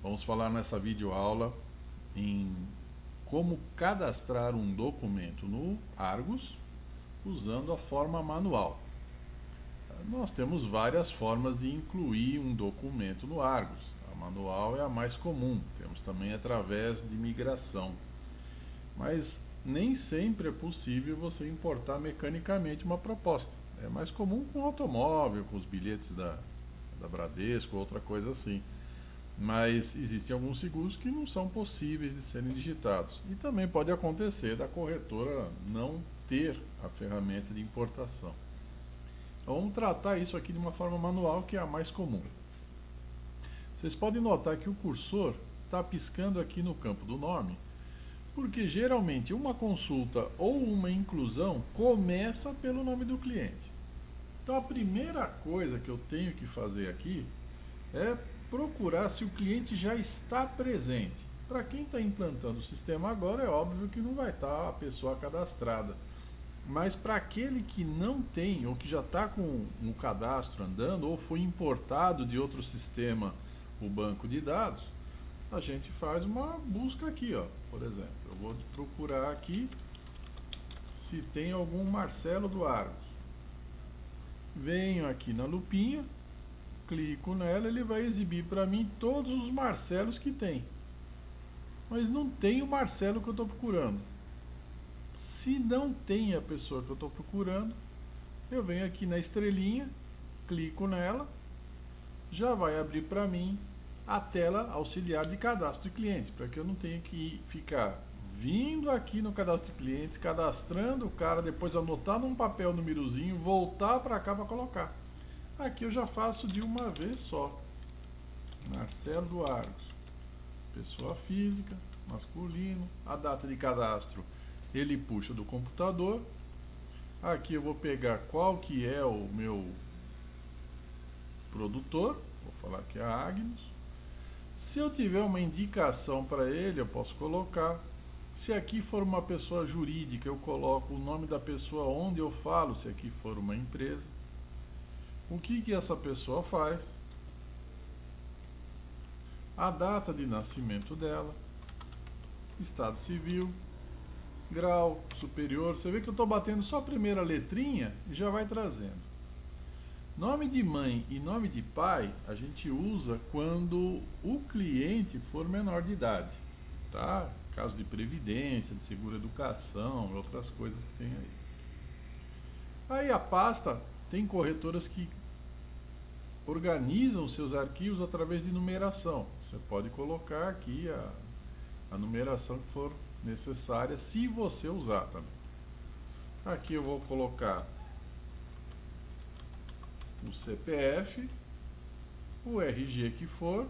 Vamos falar nessa videoaula em como cadastrar um documento no Argos usando a forma manual. Nós temos várias formas de incluir um documento no Argos. A manual é a mais comum, temos também através de migração. Mas nem sempre é possível você importar mecanicamente uma proposta. É mais comum com automóvel, com os bilhetes da Bradesco, outra coisa assim. Mas existem alguns seguros que não são possíveis de serem digitados. E também pode acontecer da corretora não ter a ferramenta de importação. Então, vamos tratar isso aqui de uma forma manual, que é a mais comum. Vocês podem notar que o cursor está piscando aqui no campo do nome, porque geralmente uma consulta ou uma inclusão começa pelo nome do cliente. Então a primeira coisa que eu tenho que fazer aqui é procurar se o cliente já está presente. Para quem está implantando o sistema agora, é óbvio que não vai estar a pessoa cadastrada. Mas para aquele que não tem, ou que já está com o cadastro andando, ou foi importado de outro sistema o banco de dados, a gente faz uma busca aqui, ó. Por exemplo, eu vou procurar aqui se tem algum Marcelo do Argos. Venho aqui na lupinha, clico nela, ele vai exibir para mim todos os Marcelos que tem. Mas não tem o Marcelo que eu estou procurando. Se não tem a pessoa que eu estou procurando, eu venho aqui na estrelinha, clico nela, já vai abrir para mim a tela auxiliar de cadastro de clientes, para que eu não tenha que ficar vindo aqui no cadastro de clientes, cadastrando o cara, depois anotar num papel o númerozinho, voltar para cá para colocar. Aqui eu já faço de uma vez só. Marcelo do Argos, pessoa física, masculino, a data de cadastro ele puxa do computador. Aqui eu vou pegar qual que é o meu produtor, vou falar que é a Agnus. Se eu tiver uma indicação para ele, eu posso colocar. Se aqui for uma pessoa jurídica, eu coloco o nome da pessoa onde eu falo, se aqui for uma empresa. O que essa pessoa faz, a data de nascimento dela, estado civil, grau superior. Você vê que eu estou batendo só a primeira letrinha e já vai trazendo. Nome de mãe e nome de pai a gente usa quando o cliente for menor de idade, tá? Caso de previdência, de seguro-educação, outras coisas que tem aí. Aí a pasta, tem corretoras que organizam seus arquivos através de numeração. Você pode colocar aqui a numeração que for necessária, se você usar também. Aqui eu vou colocar o CPF, o RG que for,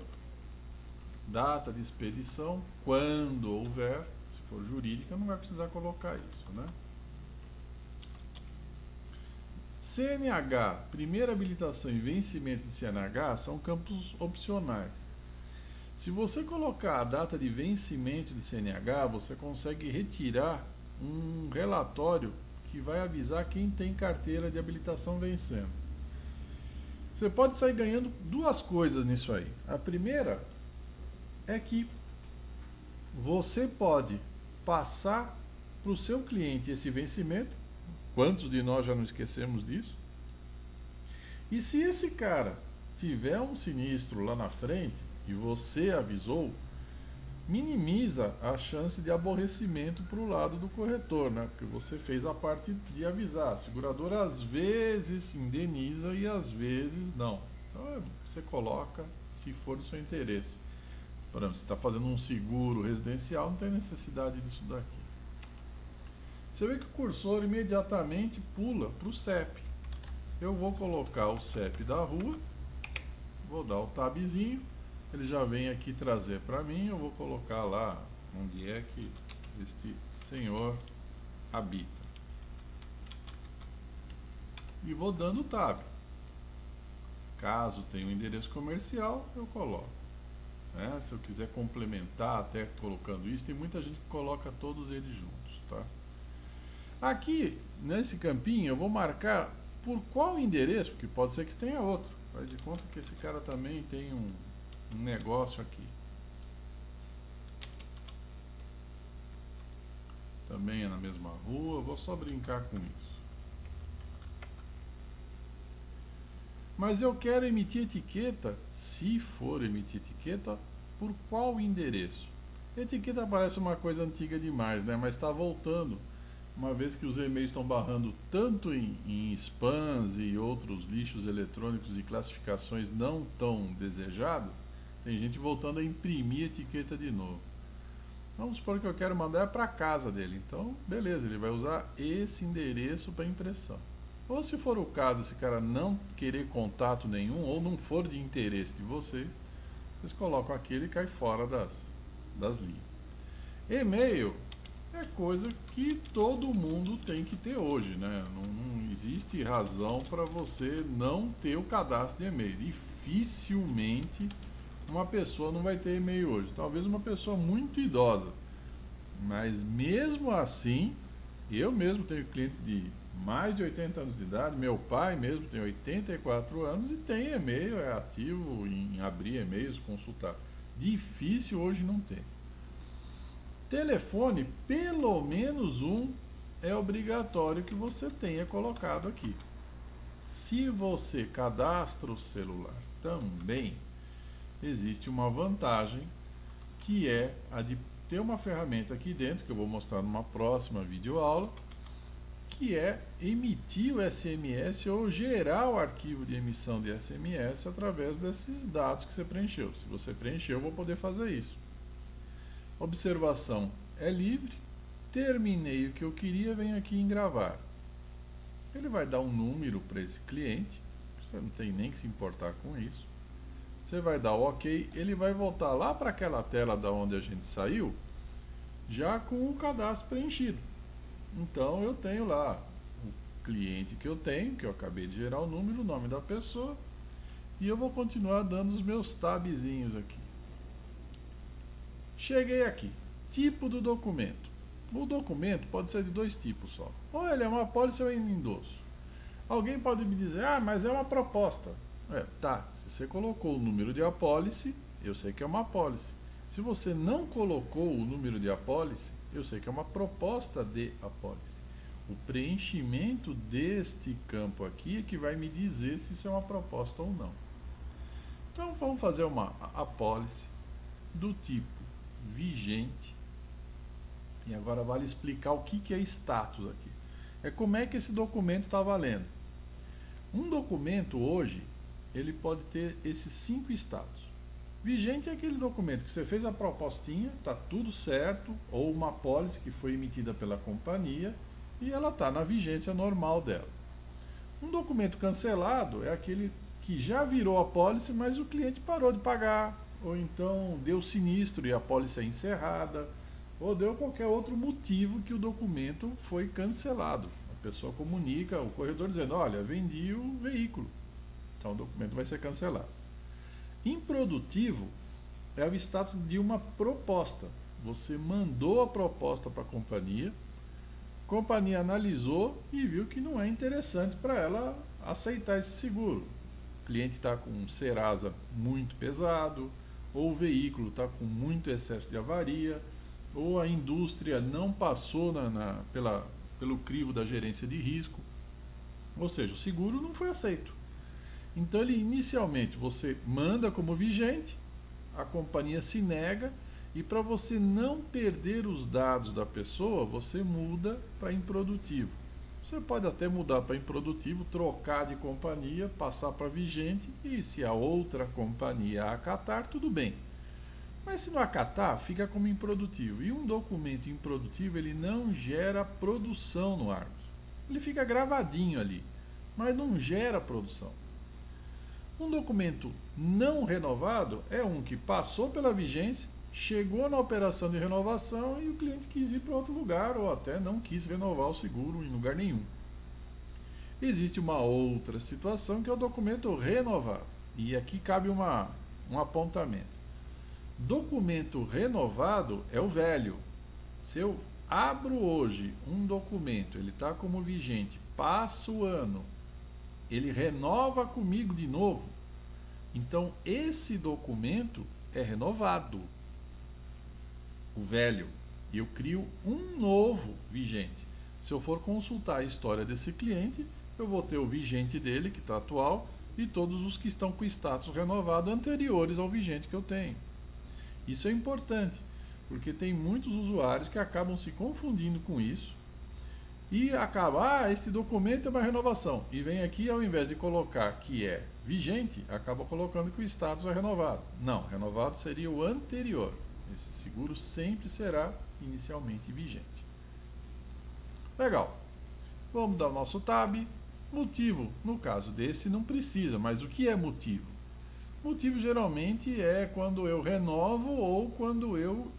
data de expedição, quando houver. Se for jurídica, não vai precisar colocar isso, né? CNH, primeira habilitação e vencimento de CNH são campos opcionais. Se você colocar a data de vencimento de CNH, você consegue retirar um relatório que vai avisar quem tem carteira de habilitação vencendo. Você pode sair ganhando duas coisas nisso aí. A primeira é que você pode passar para o seu cliente esse vencimento. Quantos de nós já não esquecemos disso? E se esse cara tiver um sinistro lá na frente e você avisou, minimiza a chance de aborrecimento para o lado do corretor, né? Porque você fez a parte de avisar. A seguradora às vezes indeniza e às vezes não. Então você coloca se for do seu interesse. Por exemplo, você está fazendo um seguro residencial, não tem necessidade disso daqui. Você vê que o cursor imediatamente pula para o CEP. Eu vou colocar o CEP da rua, vou dar o tabzinho, ele já vem aqui trazer para mim, eu vou colocar lá onde é que este senhor habita. E vou dando o tab. Caso tenha um endereço comercial, eu coloco. Se eu quiser complementar até colocando isso, tem muita gente que coloca todos eles juntos, tá? Aqui, nesse campinho, eu vou marcar por qual endereço, porque pode ser que tenha outro. Faz de conta que esse cara também tem um negócio aqui. também é na mesma rua, vou só brincar com isso. Mas eu quero emitir etiqueta, se for emitir etiqueta, por qual endereço? Etiqueta parece uma coisa antiga demais, né? Mas está voltando, uma vez que os e-mails estão barrando tanto em spams e outros lixos eletrônicos e classificações não tão desejadas, tem gente voltando a imprimir etiqueta de novo. Vamos supor que eu quero mandar para casa dele, então beleza, ele vai usar esse endereço para impressão. Ou se for o caso, esse cara não querer contato nenhum ou não for de interesse de vocês, vocês colocam aquele e cai fora das linhas. E-mail é coisa que todo mundo tem que ter hoje, né? Não existe razão para você não ter o cadastro de e-mail. Dificilmente uma pessoa não vai ter e-mail hoje. Talvez uma pessoa muito idosa. Mas mesmo assim, eu mesmo tenho clientes de mais de 80 anos de idade, meu pai mesmo tem 84 anos e tem e-mail, é ativo em abrir e-mails, consultar. Difícil hoje não tem. Telefone, pelo menos um é obrigatório que você tenha colocado aqui. Se você cadastra o celular também, existe uma vantagem que é a de ter uma ferramenta aqui dentro, que eu vou mostrar numa próxima videoaula, que é emitir o SMS ou gerar o arquivo de emissão de SMS através desses dados que você preencheu. Se você preencheu, eu vou poder fazer isso. Observação é livre. Terminei o que eu queria, venho aqui em gravar. Ele vai dar um número para esse cliente, você não tem nem que se importar com isso. Você vai dar o OK, ele vai voltar lá para aquela tela da onde a gente saiu, já com o cadastro preenchido. Então eu tenho lá o cliente que eu tenho, que eu acabei de gerar o número, o nome da pessoa, e eu vou continuar dando os meus tabzinhos aqui. Cheguei aqui, tipo do documento. O documento pode ser de dois tipos só. Ou ele é uma apólice ou é um endosso. Alguém pode me dizer, mas é uma proposta. Tá, se você colocou o número de apólice, eu sei que é uma apólice. Se você não colocou o número de apólice, eu sei que é uma proposta de apólice. O preenchimento deste campo aqui é que vai me dizer se isso é uma proposta ou não. Então vamos fazer uma apólice do tipo vigente. E agora vale explicar o que é status aqui. É como é que esse documento está valendo. Um documento hoje, ele pode ter esses 5 status. Vigente é aquele documento que você fez a propostinha, está tudo certo, ou uma apólice que foi emitida pela companhia e ela está na vigência normal dela. Um documento cancelado é aquele que já virou apólice, mas o cliente parou de pagar, ou então deu sinistro e a apólice é encerrada, ou deu qualquer outro motivo que o documento foi cancelado. A pessoa comunica ao corretor dizendo, olha, vendi o veículo. Então o documento vai ser cancelado. Improdutivo é o status de uma proposta. Você mandou a proposta para a companhia analisou e viu que não é interessante para ela aceitar esse seguro. O cliente está com um Serasa muito pesado, ou o veículo está com muito excesso de avaria, ou a indústria não passou pelo crivo da gerência de risco, ou seja, o seguro não foi aceito. Então ele inicialmente você manda como vigente, a companhia se nega, e para você não perder os dados da pessoa, você muda para improdutivo. Você pode até mudar para improdutivo, trocar de companhia, passar para vigente, e se a outra companhia acatar, tudo bem. Mas se não acatar, fica como improdutivo. E um documento improdutivo, ele não gera produção no Argos. Ele fica gravadinho ali, mas não gera produção. Um documento não renovado é um que passou pela vigência, chegou na operação de renovação e o cliente quis ir para outro lugar ou até não quis renovar o seguro em lugar nenhum. Existe uma outra situação que é o documento renovado. E aqui cabe um apontamento. Documento renovado é o velho. Se eu abro hoje um documento, ele está como vigente, passa o ano, ele renova comigo de novo, então esse documento é renovado. O velho, Eu crio um novo vigente. Se eu for consultar a história desse cliente, eu vou ter o vigente dele, que está atual, e todos os que estão com status renovado anteriores ao vigente que eu tenho. Isso é importante, porque tem muitos usuários que acabam se confundindo com isso e acaba, este documento é uma renovação, e vem aqui, ao invés de colocar que é vigente, acaba colocando que o status é renovado. Não, renovado seria o anterior. Esse seguro sempre será inicialmente vigente. Legal. Vamos dar o nosso tab. Motivo, no caso desse, não precisa, mas o que é motivo? Motivo geralmente é quando eu renovo ou quando eu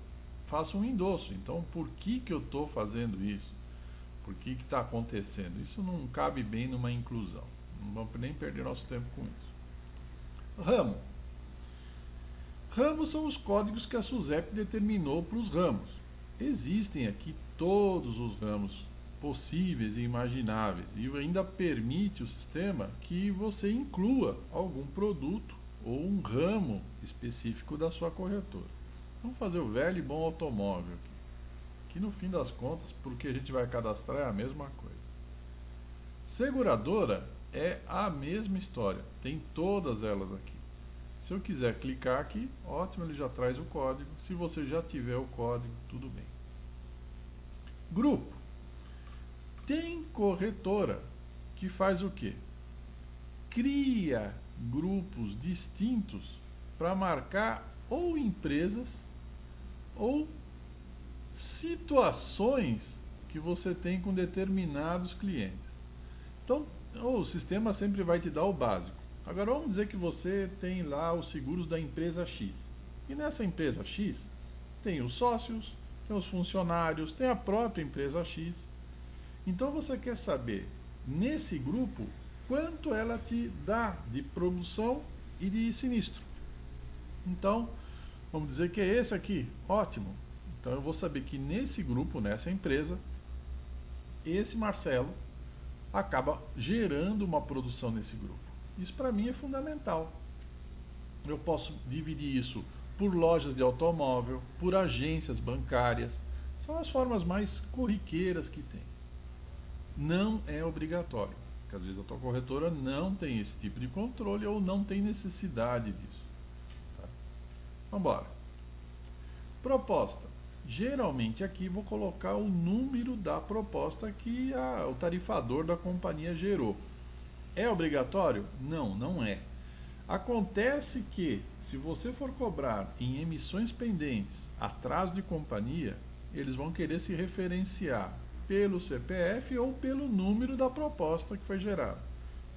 faço um endosso. Então, por que eu estou fazendo isso? Por que está acontecendo? Isso não cabe bem numa inclusão. Não vamos nem perder nosso tempo com isso. Ramo. Ramos são os códigos que a SUSEP determinou para os ramos. Existem aqui todos os ramos possíveis e imagináveis, e ainda permite o sistema que você inclua algum produto ou um ramo específico da sua corretora. Vamos fazer o velho e bom automóvel aqui, que no fim das contas, porque a gente vai cadastrar é a mesma coisa. Seguradora é a mesma história, tem todas elas aqui. Se eu quiser clicar aqui, ótimo, ele já traz o código. Se você já tiver o código, tudo bem. Grupo. Tem corretora que faz o quê? Cria grupos distintos para marcar ou empresas ou situações que você tem com determinados clientes. Então, o sistema sempre vai te dar o básico. Agora vamos dizer que você tem lá os seguros da empresa X. E nessa empresa X tem os sócios, tem os funcionários, tem a própria empresa X. Então você quer saber, nesse grupo, quanto ela te dá de produção e de sinistro. Então, vamos dizer que é esse aqui, ótimo. Então eu vou saber que nesse grupo, nessa empresa, esse Marcelo acaba gerando uma produção nesse grupo. Isso para mim é fundamental. Eu posso dividir isso por lojas de automóvel, por agências bancárias. São as formas mais corriqueiras que tem. Não é obrigatório, porque às vezes a tua corretora não tem esse tipo de controle ou não tem necessidade disso. Tá? Vamos embora. Proposta. Geralmente aqui vou colocar o número da proposta que o tarifador da companhia gerou. É obrigatório? Não, não é. Acontece que, se você for cobrar em emissões pendentes, atraso de companhia, eles vão querer se referenciar pelo CPF ou pelo número da proposta que foi gerada.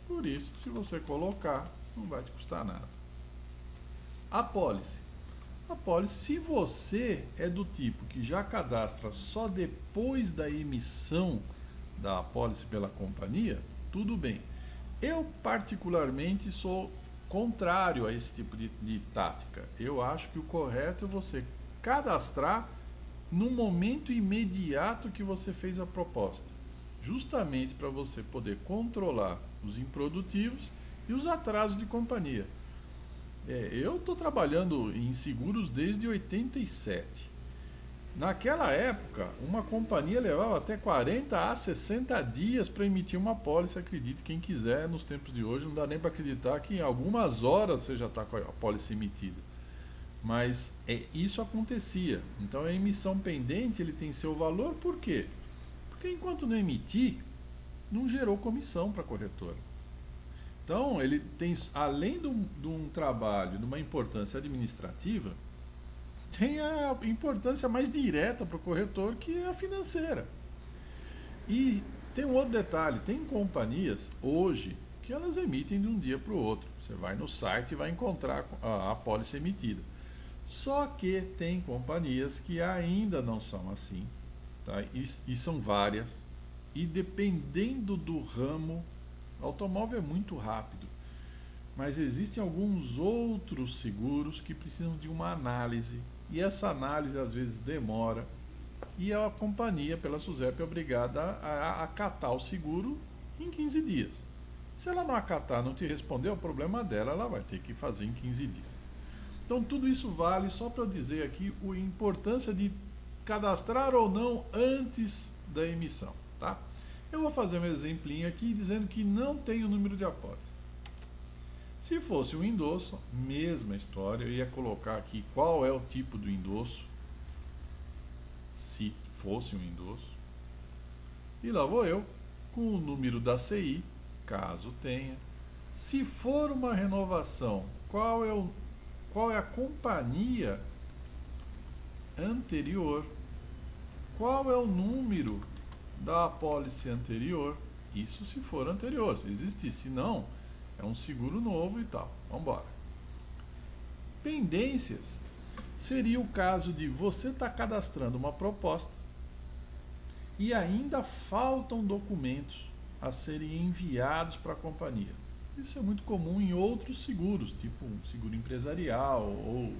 Por isso, se você colocar, não vai te custar nada. Apólice. Apólice, se você é do tipo que já cadastra só depois da emissão da apólice pela companhia, tudo bem. Eu, particularmente, sou contrário a esse tipo de tática. Eu acho que o correto é você cadastrar no momento imediato que você fez a proposta, justamente para você poder controlar os improdutivos e os atrasos de companhia. Eu estou trabalhando em seguros desde 87. Naquela época, uma companhia levava até 40 a 60 dias para emitir uma apólice, acredite quem quiser, nos tempos de hoje não dá nem para acreditar que em algumas horas você já está com a apólice emitida. Mas isso acontecia. Então a emissão pendente ele tem seu valor, por quê? Porque enquanto não emitir, não gerou comissão para a corretora. Então ele tem, além de um trabalho, de uma importância administrativa, tem a importância mais direta para o corretor, que é a financeira. E tem um outro detalhe, tem companhias hoje que elas emitem de um dia para o outro. Você vai no site e vai encontrar a apólice emitida. Só que tem companhias que ainda não são assim, tá? E são várias, e dependendo do ramo, automóvel é muito rápido, mas existem alguns outros seguros que precisam de uma análise, e essa análise às vezes demora, e a companhia, pela SUSEP, é obrigada a acatar o seguro em 15 dias. Se ela não acatar, não te responder, é o problema dela, ela vai ter que fazer em 15 dias. Então tudo isso vale só para dizer aqui a importância de cadastrar ou não antes da emissão, tá? Eu vou fazer um exemplinho aqui dizendo que não tem o número de apólice. Se fosse um endosso, mesma história, eu ia colocar aqui qual é o tipo do endosso, se fosse um endosso. E lá vou eu, com o número da CI, caso tenha. Se for uma renovação, qual é a companhia anterior? Qual é o número da apólice anterior? Isso se for anterior, se existir. Se não, é um seguro novo e tal. Vamos embora. Pendências seria o caso de você estar cadastrando uma proposta e ainda faltam documentos a serem enviados para a companhia. Isso é muito comum em outros seguros, tipo um seguro empresarial ou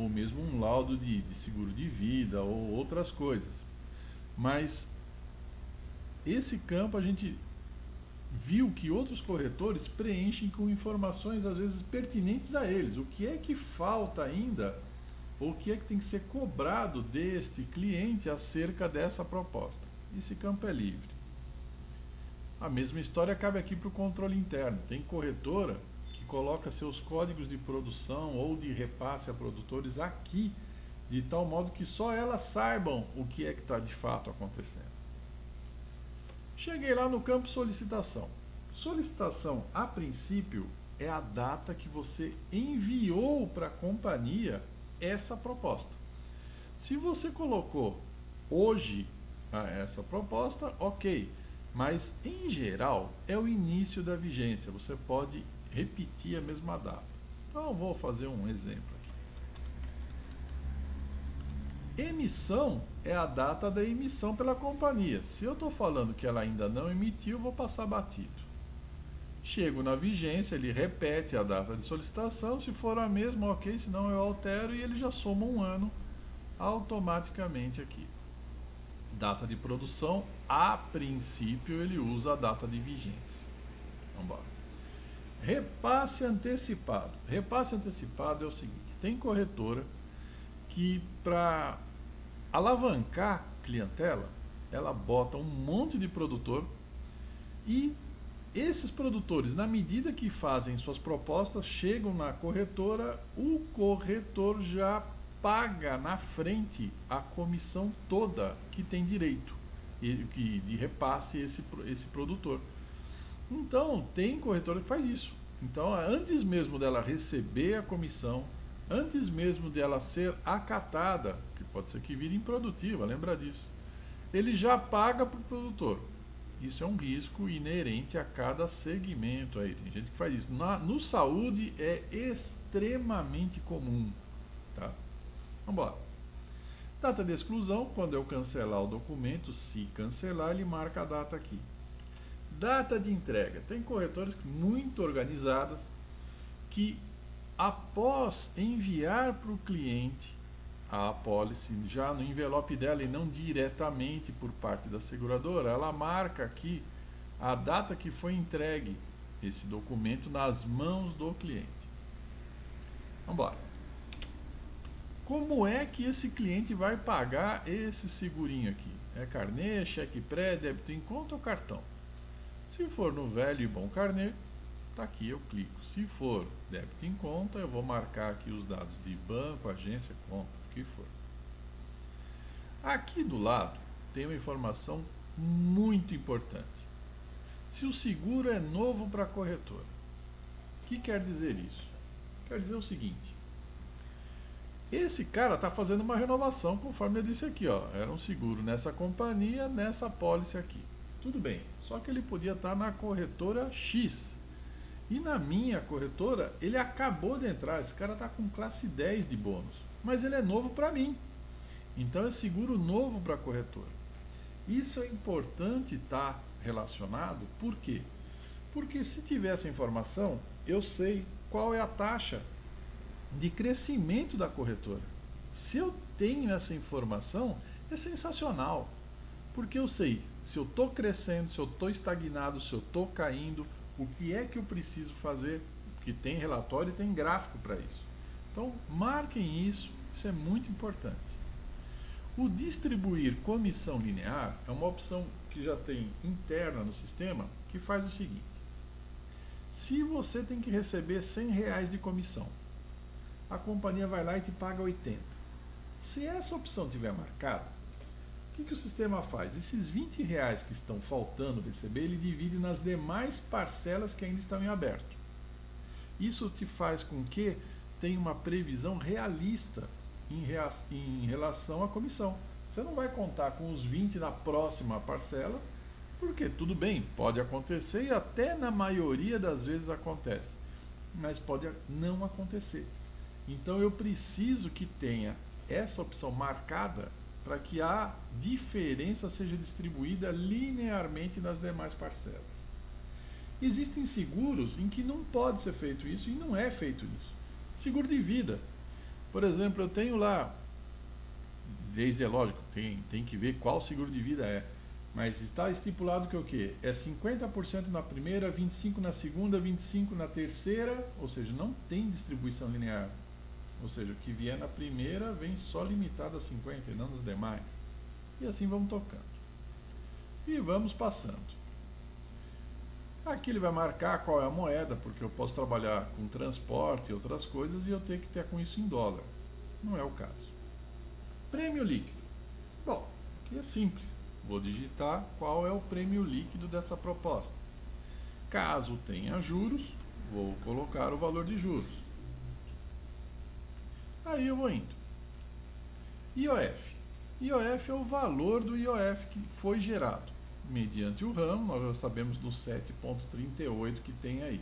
mesmo um laudo de seguro de vida ou outras coisas. Mas esse campo a gente viu que outros corretores preenchem com informações às vezes pertinentes a eles. O que é que falta ainda, ou o que é que tem que ser cobrado deste cliente acerca dessa proposta. Esse campo é livre. A mesma história cabe aqui para o controle interno. Tem corretora que coloca seus códigos de produção ou de repasse a produtores aqui, de tal modo que só elas saibam o que é que está de fato acontecendo. Cheguei lá no campo solicitação. Solicitação, a princípio, é a data que você enviou para a companhia essa proposta. Se você colocou hoje essa proposta, ok. Mas, em geral, é o início da vigência. Você pode repetir a mesma data. Então, eu vou fazer um exemplo aqui. Emissão é a data da emissão pela companhia. Se eu estou falando que ela ainda não emitiu, eu vou passar batido. Chego na vigência, ele repete a data de solicitação. Se for a mesma, ok. Senão eu altero e ele já soma um ano automaticamente aqui. Data de produção, a princípio ele usa a data de vigência. Vamos embora. Repasse antecipado. Repasse antecipado é o seguinte: tem corretora que, para alavancar clientela, ela bota um monte de produtor e esses produtores, na medida que fazem suas propostas, chegam na corretora, o corretor já paga na frente a comissão toda que tem direito de repasse esse produtor. Então, tem corretora que faz isso. Então, antes mesmo dela receber a comissão, antes mesmo dela ser acatada, que pode ser que vire improdutiva, lembra disso, ele já paga para o produtor. Isso é um risco inerente a cada segmento aí. Tem gente que faz isso. No saúde é extremamente comum, tá? Vamos embora. Data de exclusão, quando eu cancelar o documento, se cancelar, ele marca a data aqui. Data de entrega. Tem corretoras muito organizadas que, após enviar para o cliente a apólice, já no envelope dela e não diretamente por parte da seguradora, ela marca aqui a data que foi entregue esse documento nas mãos do cliente. Vamos embora. Como é que esse cliente vai pagar esse segurinho aqui? É carnê, cheque pré, débito em conta ou cartão? Se for no velho e bom carnê, tá aqui, eu clico. Se for débito em conta, eu vou marcar aqui os dados de banco, agência, conta, o que for. Aqui do lado tem uma informação muito importante. Se o seguro é novo para a corretora, o que quer dizer isso? Quer dizer o seguinte: esse cara está fazendo uma renovação, conforme eu disse aqui, ó, era um seguro nessa companhia, nessa apólice aqui. Tudo bem, só que ele podia estar na corretora X. E na minha corretora, ele acabou de entrar, esse cara está com classe 10 de bônus, mas ele é novo para mim. Então é seguro novo para a corretora. Isso é importante estar relacionado, por quê? Porque se tiver essa informação, eu sei qual é a taxa de crescimento da corretora. Se eu tenho essa informação, é sensacional, porque eu sei se eu estou crescendo, se eu estou estagnado, se eu estou caindo, o que é que eu preciso fazer, porque tem relatório e tem gráfico para isso. Então, marquem isso, isso é muito importante. O distribuir comissão linear é uma opção que já tem interna no sistema, que faz o seguinte: se você tem que receber R$ 100 de comissão, a companhia vai lá e te paga 80. Se essa opção tiver marcada, o que o sistema faz? Esses R$ 20 que estão faltando receber, ele divide nas demais parcelas que ainda estão em aberto. Isso te faz com que tenha uma previsão realista em relação à comissão. Você não vai contar com os 20 na próxima parcela, porque tudo bem, pode acontecer e até na maioria das vezes acontece, mas pode não acontecer. Então eu preciso que tenha essa opção marcada para que a diferença seja distribuída linearmente nas demais parcelas. Existem seguros em que não pode ser feito isso e não é feito isso. Seguro de vida. Por exemplo, eu tenho lá, desde é lógico, tem que ver qual seguro de vida é, mas está estipulado que o quê? É 50% na primeira, 25% na segunda, 25% na terceira, ou seja, não tem distribuição linear. Ou seja, o que vier na primeira vem só limitado a 50% e não nos demais. E assim vamos tocando. E vamos passando. Aqui ele vai marcar qual é a moeda, porque eu posso trabalhar com transporte e outras coisas e eu tenho que ter com isso em dólar. Não é o caso. Prêmio líquido. Bom, aqui é simples. Vou digitar qual é o prêmio líquido dessa proposta. Caso tenha juros, vou colocar o valor de juros. Aí eu vou indo. IOF. IOF é o valor do IOF que foi gerado. Mediante o ramo, nós já sabemos do 7.38 que tem aí.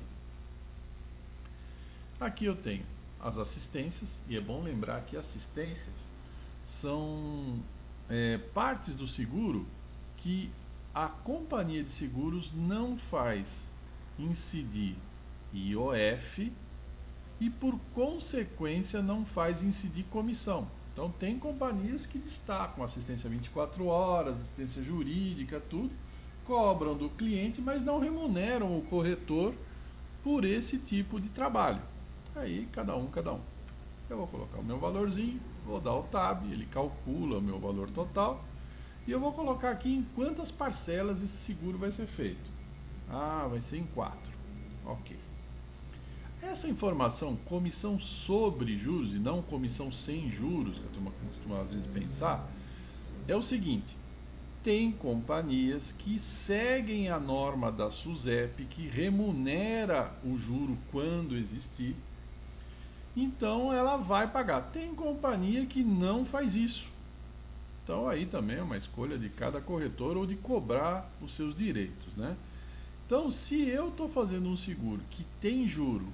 Aqui eu tenho as assistências, e é bom lembrar que assistências são partes do seguro que a companhia de seguros não faz incidir IOF e, por consequência, não faz incidir comissão. Então, tem companhias que destacam assistência 24 horas, assistência jurídica, tudo, cobram do cliente, mas não remuneram o corretor por esse tipo de trabalho. Aí, cada um. Eu vou colocar o meu valorzinho, vou dar o tab, ele calcula o meu valor total, e eu vou colocar aqui em quantas parcelas esse seguro vai ser feito. Ah, vai ser em 4. Ok. Essa informação, comissão sobre juros e não comissão sem juros, que a turma costuma às vezes pensar, é o seguinte: tem companhias que seguem a norma da SUSEP, que remunera o juro quando existir, então ela vai pagar. Tem companhia que não faz isso. Então aí também é uma escolha de cada corretor ou de cobrar os seus direitos, né? Então, se eu estou fazendo um seguro que tem juro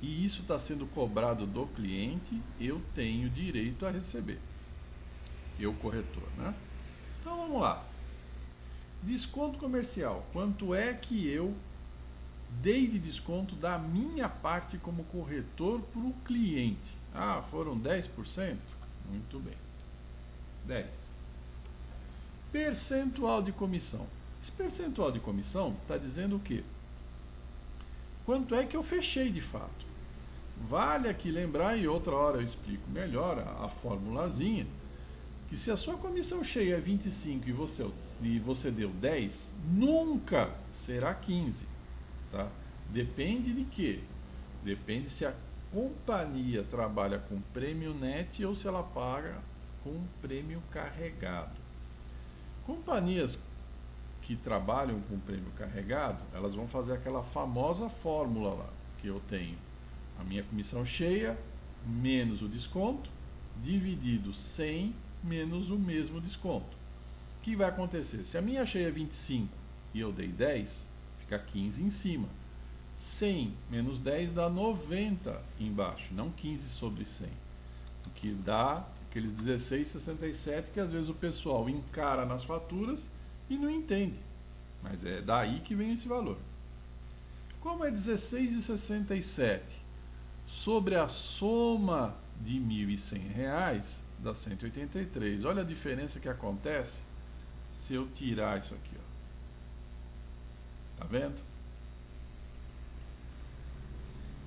e isso está sendo cobrado do cliente, eu tenho direito a receber. Eu, corretor, né? Então, vamos lá. Desconto comercial. Quanto é que eu dei de desconto da minha parte como corretor para o cliente? Ah, foram 10%? Muito bem. 10. Percentual de comissão. Esse percentual de comissão está dizendo o quê? Quanto é que eu fechei de fato? Vale aqui lembrar, e outra hora eu explico melhor a formulazinha, que se a sua comissão cheia é 25 e você deu 10, nunca será 15. Tá? Depende de quê? Depende se a companhia trabalha com prêmio net ou se ela paga com prêmio carregado. Companhias que trabalham com prêmio carregado, elas vão fazer aquela famosa fórmula lá, que eu tenho a minha comissão cheia menos o desconto, dividido 100 menos o mesmo desconto. O que vai acontecer? Se a minha cheia é 25 e eu dei 10, fica 15 em cima. 100 menos 10 dá 90 embaixo, não 15 sobre 100. O que dá aqueles 16,67 que às vezes o pessoal encara nas faturas e não entende. Mas é daí que vem esse valor. Como é 16,67 sobre a soma de R$ 1.100, dá 183. Olha a diferença que acontece se eu tirar isso aqui. Ó. Tá vendo?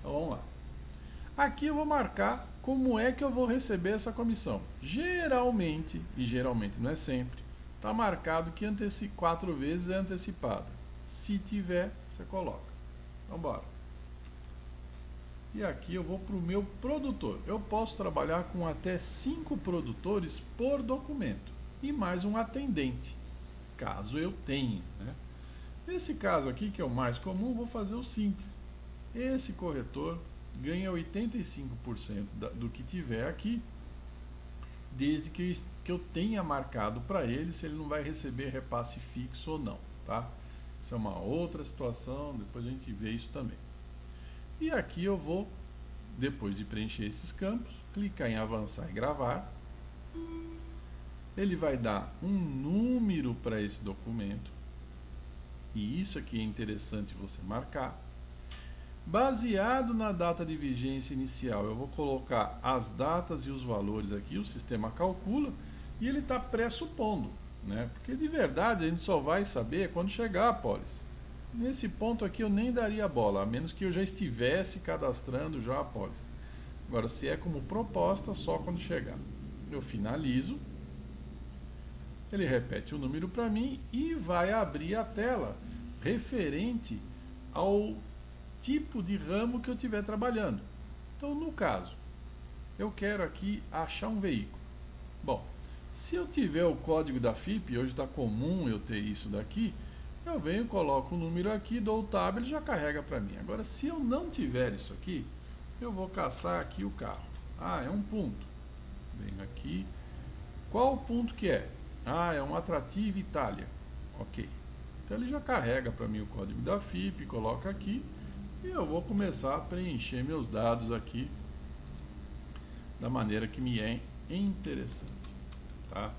Então vamos lá. Aqui eu vou marcar como é que eu vou receber essa comissão? Geralmente, e geralmente não é sempre, está marcado que 4 vezes é antecipada. Se tiver, você coloca. Então, bora. E aqui eu vou para o meu produtor. Eu posso trabalhar com até 5 produtores por documento e mais um atendente, caso eu tenha, né? Nesse caso aqui, que é o mais comum, vou fazer o simples. Esse corretor ganha 85% do que tiver aqui, desde que eu tenha marcado para ele se ele não vai receber repasse fixo ou não, tá? Isso é uma outra situação, depois a gente vê isso também. E aqui eu vou, depois de preencher esses campos, clicar em avançar e gravar. Ele vai dar um número para esse documento, e isso aqui é interessante você marcar. Baseado na data de vigência inicial, eu vou colocar as datas e os valores aqui, o sistema calcula, e ele está pressupondo, né? Porque de verdade a gente só vai saber quando chegar a apólice. Nesse ponto aqui eu nem daria bola, a menos que eu já estivesse cadastrando já a apólice. Agora, se é como proposta, só quando chegar. Eu finalizo, ele repete o número para mim e vai abrir a tela referente ao tipo de ramo que eu estiver trabalhando. Então, no caso, eu quero aqui achar um veículo. Bom, se eu tiver o código da FIP, hoje está comum eu ter isso daqui, eu venho, coloco o número aqui, dou o tab, ele já carrega para mim. Agora, se eu não tiver isso aqui, eu vou caçar aqui o carro. Ah, é um ponto. Venho aqui. Qual o ponto que é? Ah, é um Atrativa Itália. Ok. Então ele já carrega para mim o código da FIP, coloca aqui. E eu vou começar a preencher meus dados aqui da maneira que me é interessante. Tá?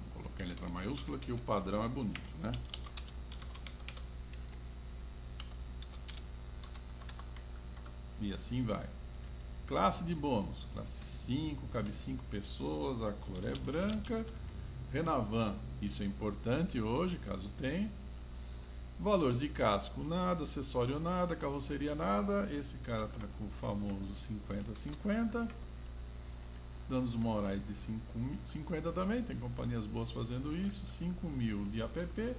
Vou colocar em letra maiúscula que o padrão é bonito, né? E assim vai. Classe de bônus, classe 5, cabe 5 pessoas, a cor é branca. Renavan, isso é importante hoje, caso tenha. Valores de casco, nada, acessório nada, carroceria nada. Esse cara está com o famoso 50-50. Danos morais de 50 também, tem companhias boas fazendo isso. 5.000 de APP.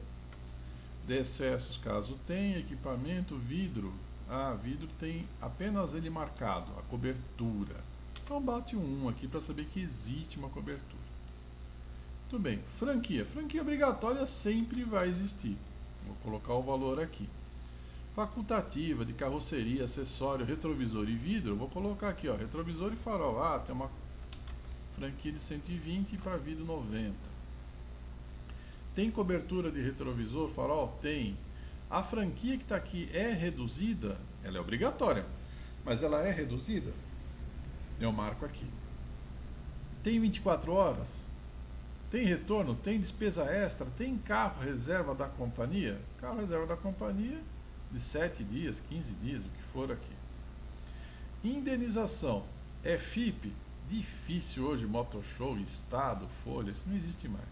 De excessos, caso tenha. Equipamento, vidro. Ah, vidro tem apenas ele marcado, a cobertura. Então bate um 1 aqui para saber que existe uma cobertura. Muito bem, franquia. Franquia obrigatória sempre vai existir. Vou colocar o valor aqui. Facultativa, de carroceria, acessório, retrovisor e vidro. Vou colocar aqui, ó, retrovisor e farol. Ah, tem uma franquia de 120 para vidro 90. Tem cobertura de retrovisor, farol? Tem. A franquia que está aqui é reduzida? Ela é obrigatória, mas ela é reduzida? Eu marco aqui. Tem 24 horas? Tem retorno? Tem despesa extra? Tem carro reserva da companhia? Carro reserva da companhia de 7 dias, 15 dias, o que for aqui. Indenização. É FIP? Difícil hoje, Motoshow, Estado, Folha, isso não existe mais.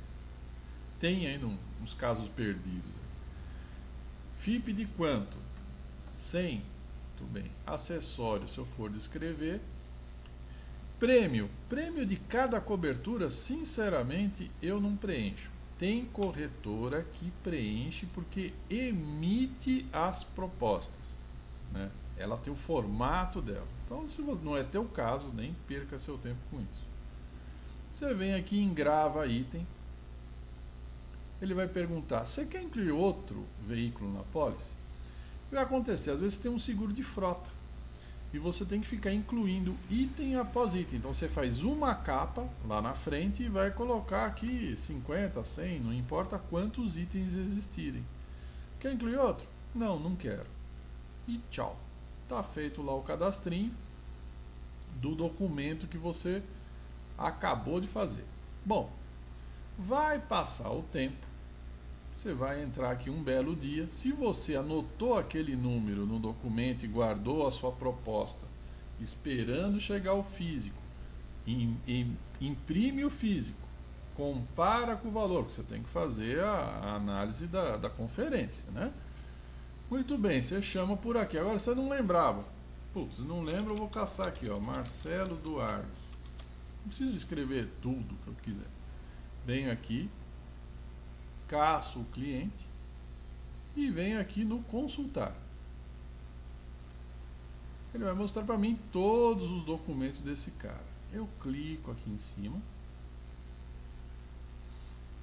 Tem ainda uns casos perdidos. FIP de quanto? 100. Muito bem. Acessório, se eu for descrever. Prêmio. Prêmio de cada cobertura, sinceramente, eu não preencho. Tem corretora que preenche porque emite as propostas, né? Ela tem o formato dela. Então, se não é teu caso, nem perca seu tempo com isso. Você vem aqui em grava item. Ele vai perguntar, você quer incluir outro veículo na pólice? O que vai acontecer? Às vezes tem um seguro de frota e você tem que ficar incluindo item após item. Então você faz uma capa lá na frente e vai colocar aqui 50, 100, não importa quantos itens existirem. Quer incluir outro? Não, não quero. E tchau. Está feito lá o cadastrinho do documento que você acabou de fazer. Bom, vai passar o tempo. Você vai entrar aqui um belo dia. Se você anotou aquele número no documento e guardou a sua proposta, esperando chegar o físico, imprime o físico, compara com o valor, que você tem que fazer a análise da conferência, né? Muito bem, você chama por aqui. Agora você não lembrava. Putz, não lembro, eu vou caçar aqui, ó, Marcelo do Argos. Não preciso escrever tudo que eu quiser. Venho aqui, caço o cliente e venho aqui no consultar. Ele vai mostrar para mim todos os documentos desse cara. Eu clico aqui em cima.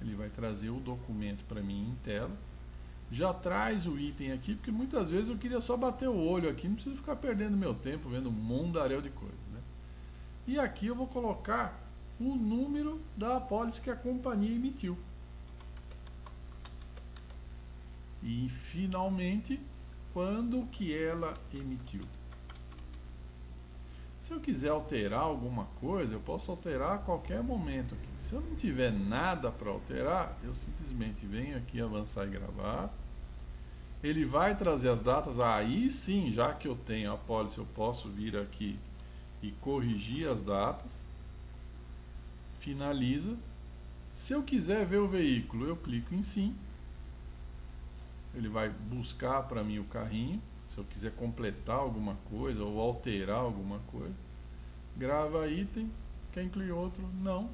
Ele vai trazer o documento para mim em tela. Já traz o item aqui, porque muitas vezes eu queria só bater o olho aqui, não preciso ficar perdendo meu tempo vendo um mundaréu de coisa, né? E aqui eu vou colocar o número da apólice que a companhia emitiu. E finalmente, quando que ela emitiu. Se eu quiser alterar alguma coisa, eu posso alterar a qualquer momento aqui. Se eu não tiver nada para alterar, eu simplesmente venho aqui avançar e gravar. Ele vai trazer as datas, aí sim, já que eu tenho a apólice, eu posso vir aqui e corrigir as datas. Finaliza. Se eu quiser ver o veículo, eu clico em sim. Ele vai buscar para mim o carrinho. Se eu quiser completar alguma coisa ou alterar alguma coisa, grava item, quer incluir outro? Não.